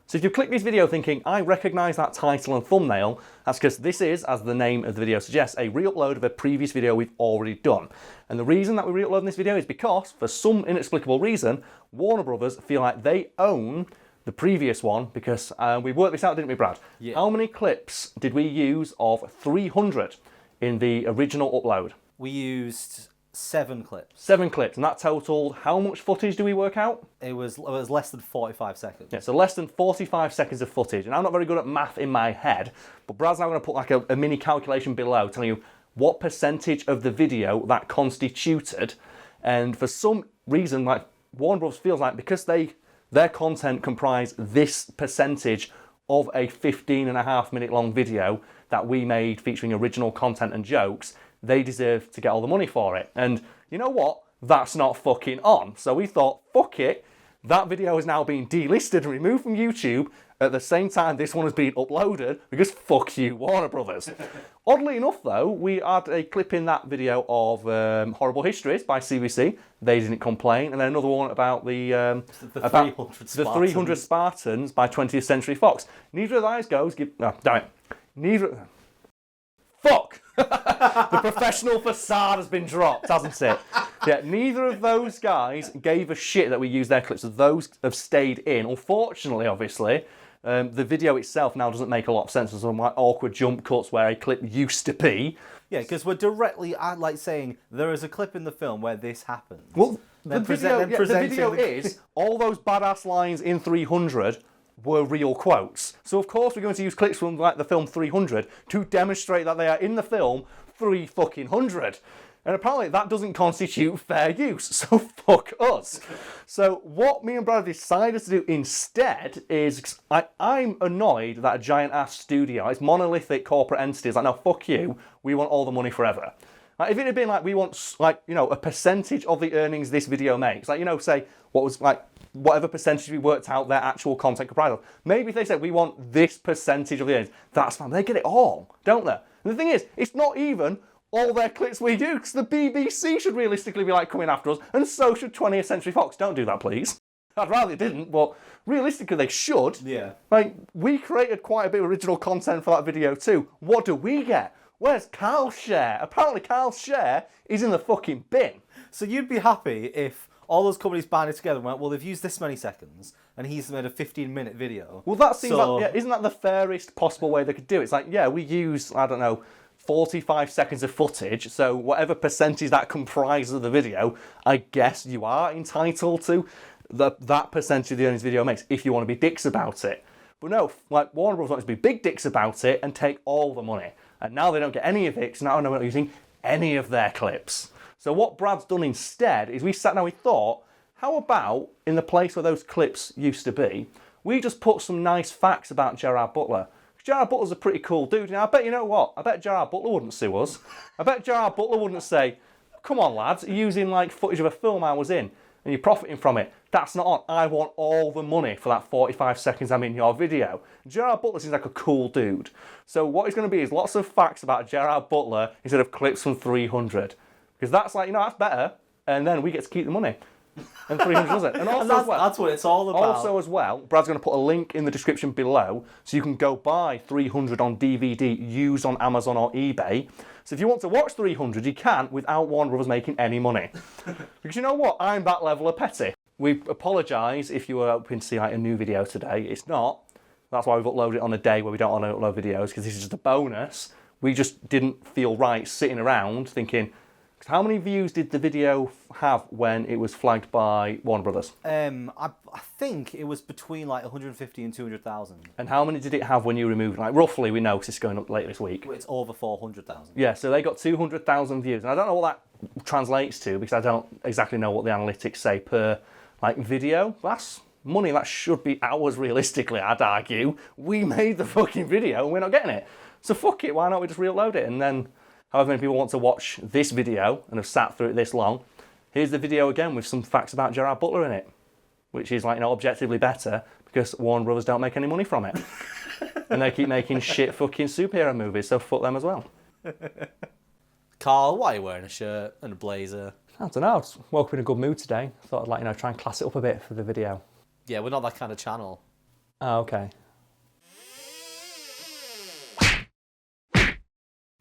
So if you click this video thinking, I recognise that title and thumbnail, that's because this is, as the name of the video suggests, a re-upload of a previous video we've already done. And the reason that we're re-uploading this video is because, for some inexplicable reason, Warner Brothers feel like they own the previous one, because we worked this out, didn't we, Brad? Yeah. How many clips did we use of 300 in the original upload? We used 7 clips. 7 clips, and that totaled how much footage do we work out? It was less than 45 seconds. Yeah, so less than 45 seconds of footage. And I'm not very good at math in my head, but Brad's now going to put like a mini calculation below telling you what percentage of the video that constituted. And for some reason, like Warner Bros. Feels like because their content comprise this percentage of a 15.5 minute long video that we made featuring original content and jokes, they deserve to get all the money for it. And you know what? That's not fucking on. So we thought, fuck it. That video is now being delisted and removed from YouTube at the same time this one has been uploaded, because fuck you, Warner Brothers. Oddly enough, though, we had a clip in that video of Horrible Histories by CBC. They didn't complain. And then another one about the 300 Spartans by 20th Century Fox. Neither of those goes... damn it. Neither... Fuck! The professional facade has been dropped, hasn't it? Yeah, neither of those guys gave a shit that we used their clips. So those have stayed in. Unfortunately, obviously, the video itself now doesn't make a lot of sense. There's some like awkward jump cuts where a clip used to be. Yeah, because we're directly like saying there is a clip in the film where this happens. Well, the video is all those badass lines in 300 were real quotes. So of course we're going to use clips from like the film 300 to demonstrate that they are in the film 300. And apparently that doesn't constitute fair use, so fuck us. So what me and Brad decided to do instead is, I'm annoyed that a giant ass studio, it's monolithic corporate entities, like, no, fuck you, we want all the money forever. Like, if it had been like, we want, like, you know, a percentage of the earnings this video makes, like, you know, say, what was, like, whatever percentage we worked out their actual content comprised of. Maybe if they said, we want this percentage of the earnings, that's fine. They get it all, don't they? And the thing is, it's not even all their clips we do, because the BBC should realistically be, like, coming after us, and so should 20th Century Fox. Don't do that, please. I'd rather it didn't, but realistically they should. Yeah. Like, we created quite a bit of original content for that video too. What do we get? Where's Karl's share? Apparently Karl's share is in the fucking bin. So you'd be happy if all those companies banded together and went, well, they've used this many seconds, and he's made a 15-minute video. Well, that seems like, yeah, isn't that the fairest possible way they could do it? It's like, yeah, we use, I don't know, 45 seconds of footage, so whatever percentage that comprises of the video, I guess you are entitled to that percentage of the earnings video makes, if you want to be dicks about it. But no, like, Warner Bros. Wants to be big dicks about it and take all the money. And now they don't get any of it, because now we're not using any of their clips. So what Brad's done instead is we sat down, we thought, how about, in the place where those clips used to be, we just put some nice facts about Gerard Butler. Gerard Butler's a pretty cool dude, and I bet, you know what, I bet Gerard Butler wouldn't sue us. I bet Gerard Butler wouldn't say, come on lads, you're using like footage of a film I was in, and you're profiting from it. That's not on. I want all the money for that 45 seconds I'm in your video. Gerard Butler seems like a cool dude. So what it's going to be is lots of facts about Gerard Butler instead of clips from 300. Because that's like, you know, that's better, and then we get to keep the money. And 300 does it. And also, and that's what it's all about. Also as well, Brad's going to put a link in the description below so you can go buy 300 on DVD used on Amazon or eBay. So if you want to watch 300, you can without Warner Brothers making any money. Because you know what? I'm that level of petty. We apologise if you were hoping to see like a new video today. It's not. That's why we've uploaded it on a day where we don't want to upload videos, because this is just a bonus. We just didn't feel right sitting around thinking, how many views did the video have when it was flagged by Warner Brothers? I think it was between like 150 and 200,000. And how many did it have when you removed? Like roughly, we know because it's going up later this week. It's over 400,000. Yeah, so they got 200,000 views, and I don't know what that translates to because I don't exactly know what the analytics say per like video. That's money that should be ours realistically. I'd argue we made the fucking video and we're not getting it. So fuck it. Why not we just re-upload it and then? However many people want to watch this video and have sat through it this long, here's the video again with some facts about Gerard Butler in it, which is like, you know, objectively better because Warner Brothers don't make any money from it. And they keep making shit fucking superhero movies, so fuck them as well. Karl, why are you wearing a shirt and a blazer? I don't know, I just woke up in a good mood today. Thought I'd like, you know, try and class it up a bit for the video. Yeah, we're not that kind of channel. Oh, okay.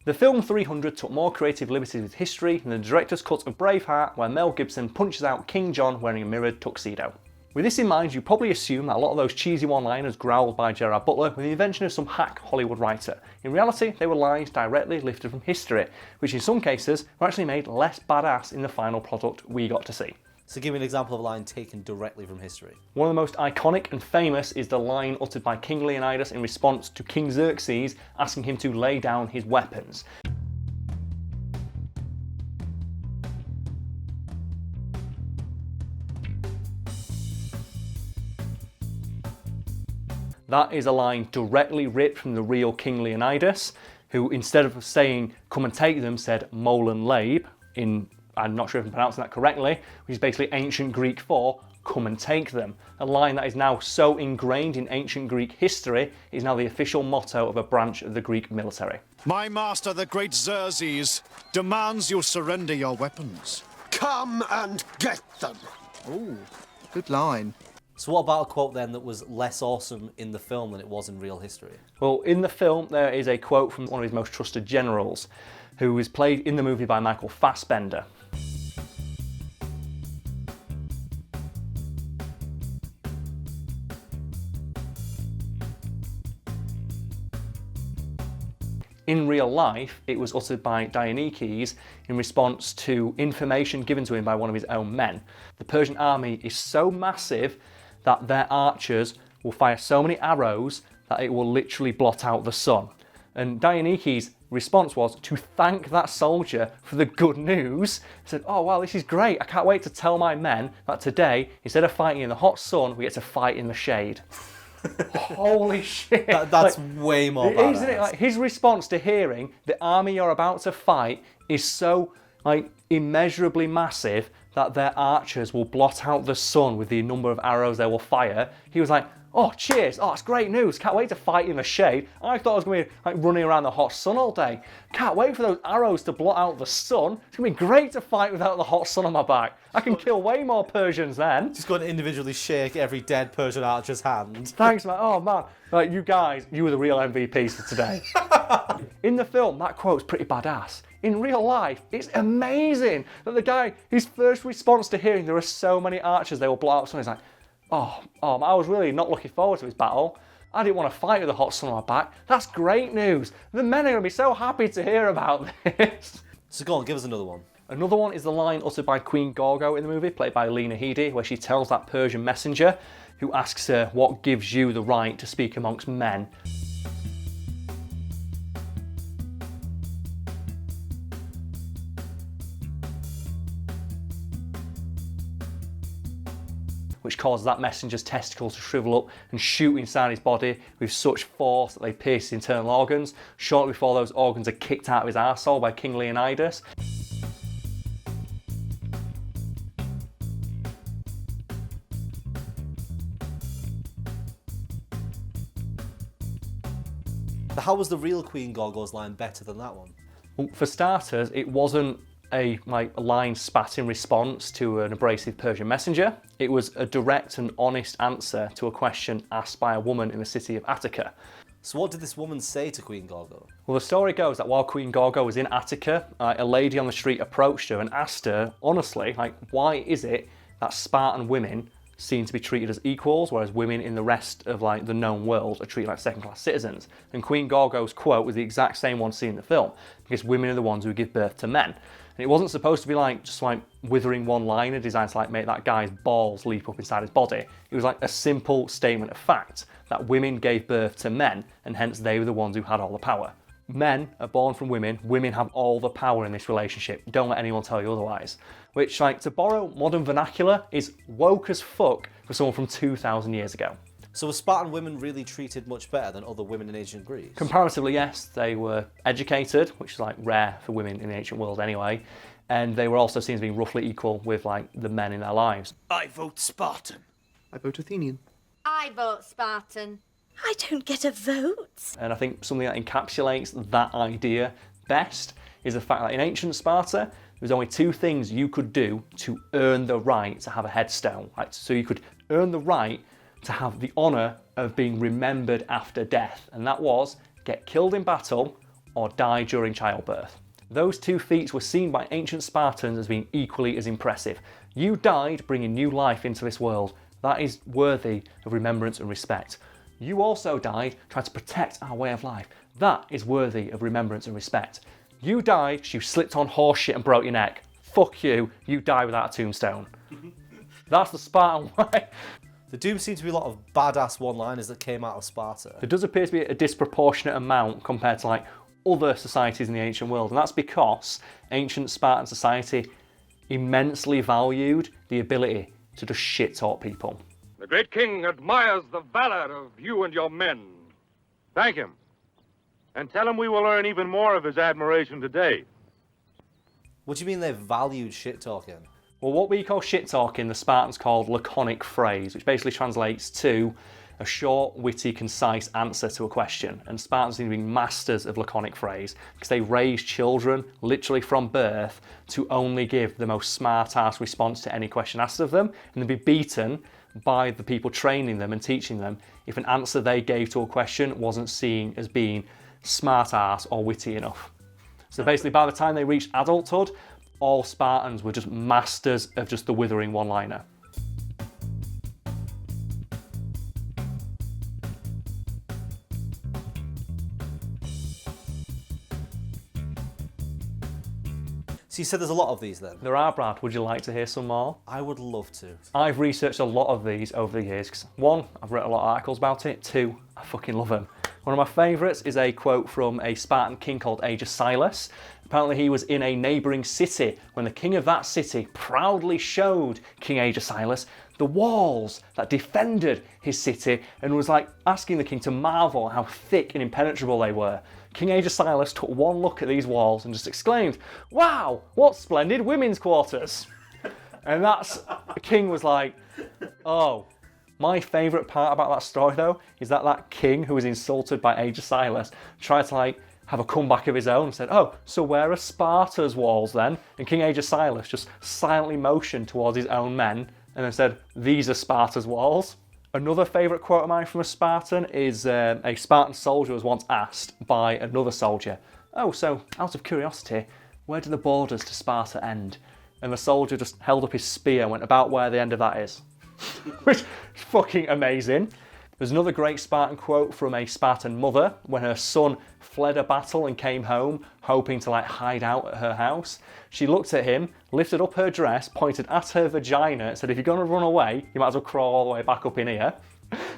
The film 300 took more creative liberties with history than the director's cut of Braveheart, where Mel Gibson punches out King John wearing a mirrored tuxedo. With this in mind, you probably assume that a lot of those cheesy one-liners growled by Gerard Butler were the invention of some hack Hollywood writer. In reality, they were lines directly lifted from history, which in some cases were actually made less badass in the final product we got to see. So give me an example of a line taken directly from history. One of the most iconic and famous is the line uttered by King Leonidas in response to King Xerxes asking him to lay down his weapons. That is a line directly ripped from the real King Leonidas, who instead of saying come and take them said molen lab in, I'm not sure if I'm pronouncing that correctly, which is basically ancient Greek for come and take them. A line that is now so ingrained in ancient Greek history is now the official motto of a branch of the Greek military. My master, the great Xerxes, demands you surrender your weapons. Come and get them. Ooh, good line. So what about a quote then that was less awesome in the film than it was in real history? Well, in the film there is a quote from one of his most trusted generals, who is played in the movie by Michael Fassbender. In real life, it was uttered by Dionysius in response to information given to him by one of his own men. The Persian army is so massive that their archers will fire so many arrows that it will literally blot out the sun. And Dionysius' response was to thank that soldier for the good news. He said, oh wow, this is great. I can't wait to tell my men that today, instead of fighting in the hot sun, we get to fight in the shade. Holy shit. That's like, way more badass. Isn't it? Like, his response to hearing the army you're about to fight is so like immeasurably massive that their archers will blot out the sun with the number of arrows they will fire. He was like, oh cheers, oh that's great news, can't wait to fight in the shade. I thought I was going to be like running around the hot sun all day. Can't wait for those arrows to blot out the sun. It's going to be great to fight without the hot sun on my back. I can kill way more Persians then. Just going to individually shake every dead Persian archer's hand. Thanks man, oh man. Like you guys, you were the real MVPs for today. In the film, that quote's pretty badass. In real life, it's amazing that the guy, his first response to hearing there are so many archers they will blot out sun, he's like, oh, I was really not looking forward to this battle. I didn't want to fight with the hot sun on my back. That's great news. The men are going to be so happy to hear about this. So go on, give us another one. Another one is the line uttered by Queen Gorgo in the movie, played by Leonidas, where she tells that Persian messenger, who asks her, what gives you the right to speak amongst men? Which causes that messenger's testicles to shrivel up and shoot inside his body with such force that they pierce his internal organs, shortly before those organs are kicked out of his arsehole by King Leonidas. But how was the real Queen Gorgo's line better than that one? Well, for starters, it wasn't a line spat in response to an abrasive Persian messenger. It was a direct and honest answer to a question asked by a woman in the city of Attica. So what did this woman say to Queen Gorgo? Well, the story goes that while Queen Gorgo was in Attica, a lady on the street approached her and asked her, honestly, why is it that Spartan women seem to be treated as equals, whereas women in the rest of the known world are treated like second-class citizens? And Queen Gorgo's quote was the exact same one seen in the film, because women are the ones who give birth to men. And it wasn't supposed to be just withering one-liner designed to make that guy's balls leap up inside his body. It was a simple statement of fact that women gave birth to men, and hence they were the ones who had all the power. Men are born from women, women have all the power in this relationship. Don't let anyone tell you otherwise. Which, to borrow modern vernacular, is woke as fuck for someone from 2,000 years ago. So were Spartan women really treated much better than other women in ancient Greece? Comparatively, yes. They were educated, which is rare for women in the ancient world anyway, and they were also seen as being roughly equal with the men in their lives. I vote Spartan. I vote Athenian. I vote Spartan. I don't get a vote. And I think something that encapsulates that idea best is the fact that in ancient Sparta, there was only two things you could do to earn the right to have a headstone. So you could earn the right to have the honour of being remembered after death, and that was get killed in battle or die during childbirth. Those two feats were seen by ancient Spartans as being equally as impressive. You died bringing new life into this world. That is worthy of remembrance and respect. You also died trying to protect our way of life. That is worthy of remembrance and respect. You died because you slipped on horse shit and broke your neck. Fuck you, you die without a tombstone. That's the Spartan way. There do seem to be a lot of badass one-liners that came out of Sparta. There does appear to be a disproportionate amount compared to like other societies in the ancient world, and that's because ancient Spartan society immensely valued the ability to just shit talk people. The great king admires the valor of you and your men. Thank him. And tell him we will learn even more of his admiration today. What do you mean they valued shit-talking? Well, what we call shit talking, the Spartans called Laconic phrase, which basically translates to a short, witty, concise answer to a question. And Spartans seem to be masters of Laconic phrase because they raised children literally from birth to only give the most smart-ass response to any question asked of them, and they'd be beaten by the people training them and teaching them if an answer they gave to a question wasn't seen as being smart-ass or witty enough. So basically, by the time they reached adulthood, all Spartans were just masters of just the withering one-liner. So you said there's a lot of these then? There are, Brad. Would you like to hear some more? I would love to. I've researched a lot of these over the years. 'Cause one, I've written a lot of articles about it. Two, I fucking love them. One of my favourites is a quote from a Spartan king called Agesilas. Apparently he was in a neighbouring city when the king of that city proudly showed King Agesilas the walls that defended his city and was like asking the king to marvel how thick and impenetrable they were. King Agesilas took one look at these walls and just exclaimed, "Wow, what splendid women's quarters." And the king was like, oh. My favourite part about that story though is that king who was insulted by Agesilas tried to like have a comeback of his own and said, "Oh, so where are Sparta's walls then?" And King Agesilas just silently motioned towards his own men and then said, "These are Sparta's walls." Another favourite quote of mine from a Spartan is a Spartan soldier was once asked by another soldier, "Oh, so out of curiosity, where do the borders to Sparta end?" And the soldier just held up his spear and went, "About where the end of that is." Which is fucking amazing. There's another great Spartan quote from a Spartan mother when her son fled a battle and came home hoping to like hide out at her house. She looked at him, lifted up her dress, pointed at her vagina and said, "If you're going to run away, you might as well crawl all the way back up in here."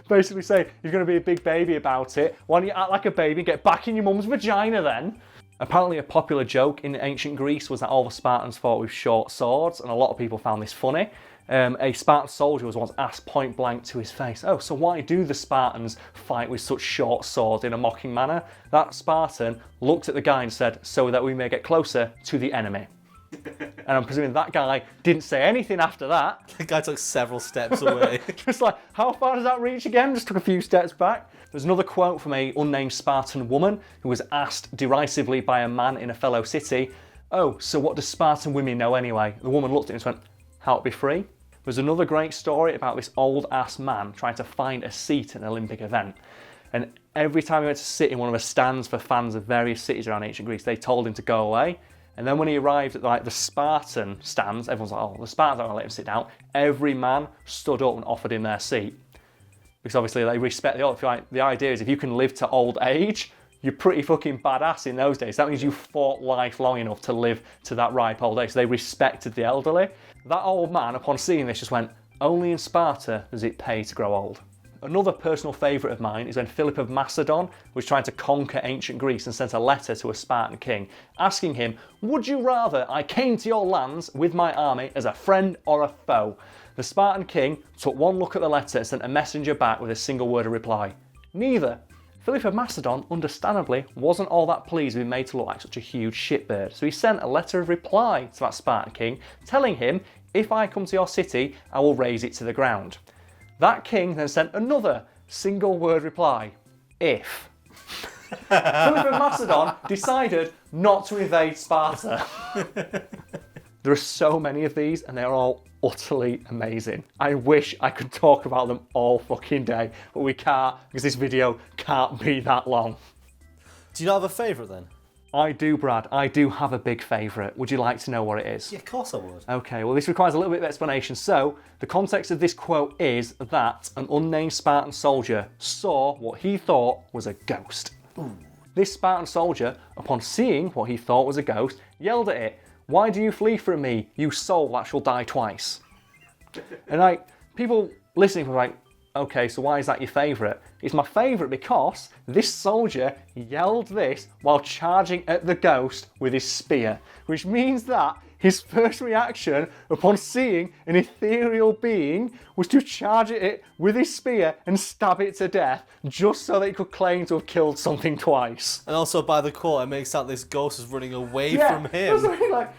Basically say, if you're going to be a big baby about it, why don't you act like a baby and get back in your mum's vagina then? Apparently a popular joke in ancient Greece was that all the Spartans fought with short swords, and a lot of people found this funny. A Spartan soldier was once asked point blank to his face, "Oh, so why do the Spartans fight with such short swords in a mocking manner?" That Spartan looked at the guy and said, "So that we may get closer to the enemy." And I'm presuming that guy didn't say anything after that. The guy took several steps away. Just like, how far does that reach again? Just took a few steps back. There's another quote from a unnamed Spartan woman who was asked derisively by a man in a fellow city, "Oh, so what do Spartan women know anyway?" The woman looked at him and went, "How to be free." There's another great story about this old-ass man trying to find a seat at an Olympic event. And every time he went to sit in one of the stands for fans of various cities around ancient Greece, they told him to go away. And then when he arrived at like the Spartan stands, everyone's like, "Oh, the Spartans aren't going to let him sit down." Every man stood up and offered him their seat. Because obviously they respect the old. The idea is if you can live to old age, you're pretty fucking badass in those days. That means you fought life long enough to live to that ripe old age. So they respected the elderly. That old man, upon seeing this, just went, "Only in Sparta does it pay to grow old." Another personal favourite of mine is when Philip of Macedon was trying to conquer ancient Greece and sent a letter to a Spartan king asking him, "Would you rather I came to your lands with my army as a friend or a foe?" The Spartan king took one look at the letter and sent a messenger back with a single word of reply, "Neither." Philip of Macedon, understandably, wasn't all that pleased with being made to look like such a huge shitbird, so he sent a letter of reply to that Spartan king, telling him, "If I come to your city, I will raze it to the ground." That king then sent another single word reply, "If." Philip of Macedon decided not to invade Sparta. There are so many of these, and they're all utterly amazing. I wish I could talk about them all fucking day, but we can't because this video can't be that long. Do you not have a favourite then? I do, Brad. I do have a big favourite. Would you like to know what it is? Yeah, of course I would. Okay, well this requires a little bit of explanation. So, the context of this quote is that an unnamed Spartan soldier saw what he thought was a ghost. Ooh. This Spartan soldier, upon seeing what he thought was a ghost, yelled at it, "Why do you flee from me, you soul that shall die twice?" And like, people listening were like, okay, so why is that your favourite? It's my favourite because this soldier yelled this while charging at the ghost with his spear, which means that his first reaction upon seeing an ethereal being was to charge at it with his spear and stab it to death, just so that he could claim to have killed something twice. And also, by the quote, it makes out this ghost is running away from him. That's what I mean, like,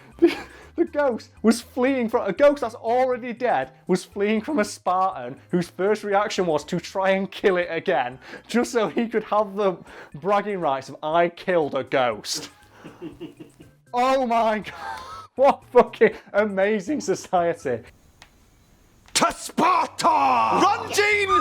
the ghost was fleeing from a ghost that's already dead, was fleeing from a Spartan whose first reaction was to try and kill it again, just so he could have the bragging rights of "I killed a ghost." Oh my god, what fucking amazing society. To Sparta! Run, Gene!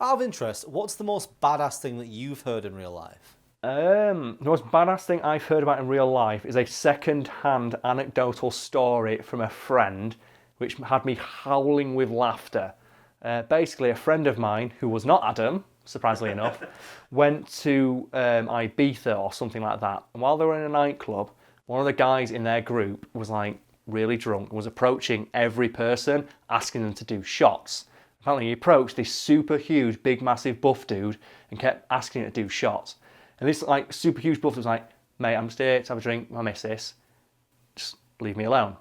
Out of interest, what's the most badass thing that you've heard in real life? The most badass thing I've heard about in real life is a second-hand anecdotal story from a friend which had me howling with laughter. Basically, a friend of mine, who was not Adam, surprisingly enough, went to Ibiza or something like that. And while they were in a nightclub, one of the guys in their group was like really drunk and was approaching every person, asking them to do shots. Apparently he approached this super huge, big, massive buff dude and kept asking him to do shots. And this like super huge buff was like, "Mate, I'm just here to have a drink with my missus. Just leave me alone."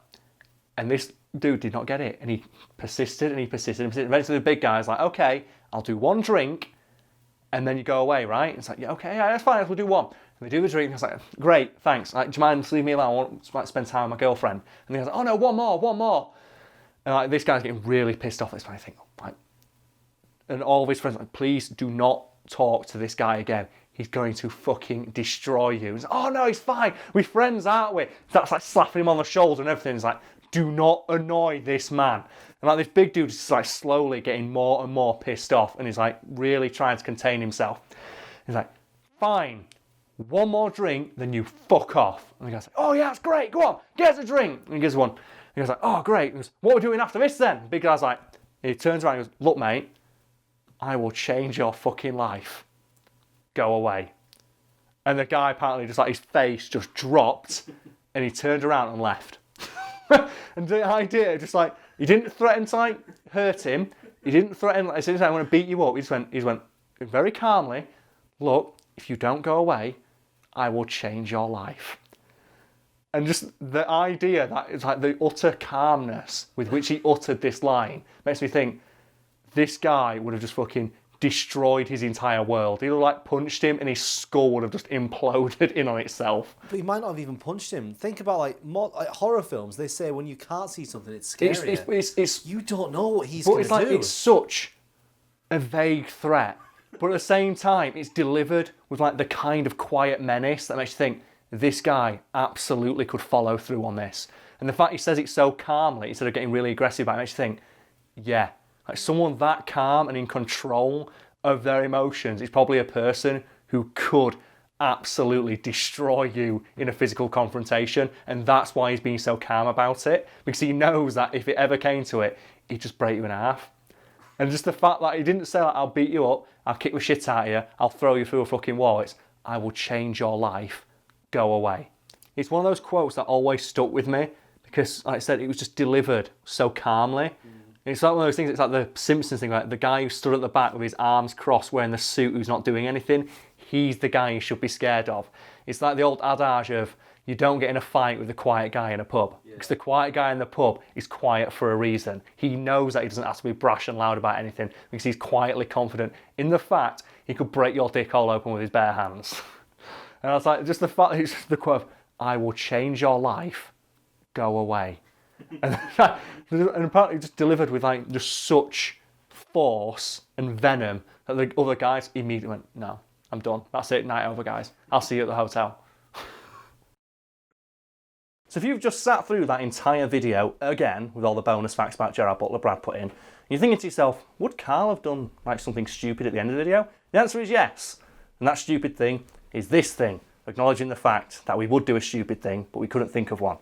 And this dude did not get it. And he persisted and he persisted and persisted. Eventually the big guy's like, "Okay, I'll do one drink and then you go away, right?" And it's like, "Yeah, okay, yeah, that's fine, we'll do one." And they do the drink and it's like, "Great, thanks. Like, do you mind just leave me alone? I want to spend time with my girlfriend." And the guy's like, "Oh no, one more. And like this guy's getting really pissed off. This I think, like, and all of his friends are like, "Please do not talk to this guy again. He's going to fucking destroy you." He's like, "Oh no, he's fine. We're friends, aren't we?" That's like slapping him on the shoulder and everything. He's like, "Do not annoy this man." And like this big dude is just like slowly getting more and more pissed off and he's like really trying to contain himself. He's like, "Fine, one more drink, then you fuck off." And the guy's like, "Oh yeah, that's great. Go on, get us a drink." And he gives one. And he goes like, "Oh great." He goes, "What are we doing after this then?" The big guy's like, he turns around and goes, "Look mate, I will change your fucking life. Go away." And the guy apparently just like his face just dropped and he turned around and left. And the idea just like, he didn't threaten to like hurt him. He didn't threaten like, "I'm going to beat you up." He just went very calmly, "Look, if you don't go away, I will change your life." And just the idea that it's like the utter calmness with which he uttered this line makes me think this guy would have just fucking destroyed his entire world. He would have like punched him and his skull would have just imploded in on itself. But he might not have even punched him. Think about like horror films. They say when you can't see something, it's scary. It's you don't know what he's going to do. It's such a vague threat, but at the same time, it's delivered with like the kind of quiet menace that makes you think this guy absolutely could follow through on this. And the fact he says it so calmly instead of getting really aggressive about it makes you think, yeah, like someone that calm and in control of their emotions is probably a person who could absolutely destroy you in a physical confrontation, and that's why he's being so calm about it, because he knows that if it ever came to it, he'd just break you in half. And just the fact that he didn't say like, "I'll beat you up, I'll kick the shit out of you, I'll throw you through a fucking wall," it's, "I will change your life, go away." It's one of those quotes that always stuck with me because, like I said, it was just delivered so calmly. It's like one of those things, it's like the Simpsons thing, like the guy who stood at the back with his arms crossed wearing the suit who's not doing anything, he's the guy you should be scared of. It's like the old adage of, you don't get in a fight with the quiet guy in a pub. Because the quiet guy in the pub is quiet for a reason. He knows that he doesn't have to be brash and loud about anything because he's quietly confident in the fact he could break your dick all open with his bare hands. And I was like, just the fact, it's just the quote of, "I will change your life, go away." And apparently just delivered with like just such force and venom that the other guys immediately went, "No, I'm done. That's it, night over guys. I'll see you at the hotel." So if you've just sat through that entire video, again, with all the bonus facts about Gerard Butler Brad put in, you're thinking to yourself, would Karl have done like something stupid at the end of the video? The answer is yes. And that stupid thing is this thing, acknowledging the fact that we would do a stupid thing, but we couldn't think of one.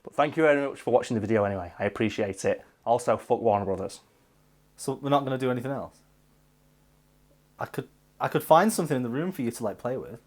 But thank you very much for watching the video anyway. I appreciate it. Also, fuck Warner Brothers. So we're not going to do anything else? I could find something in the room for you to like play with.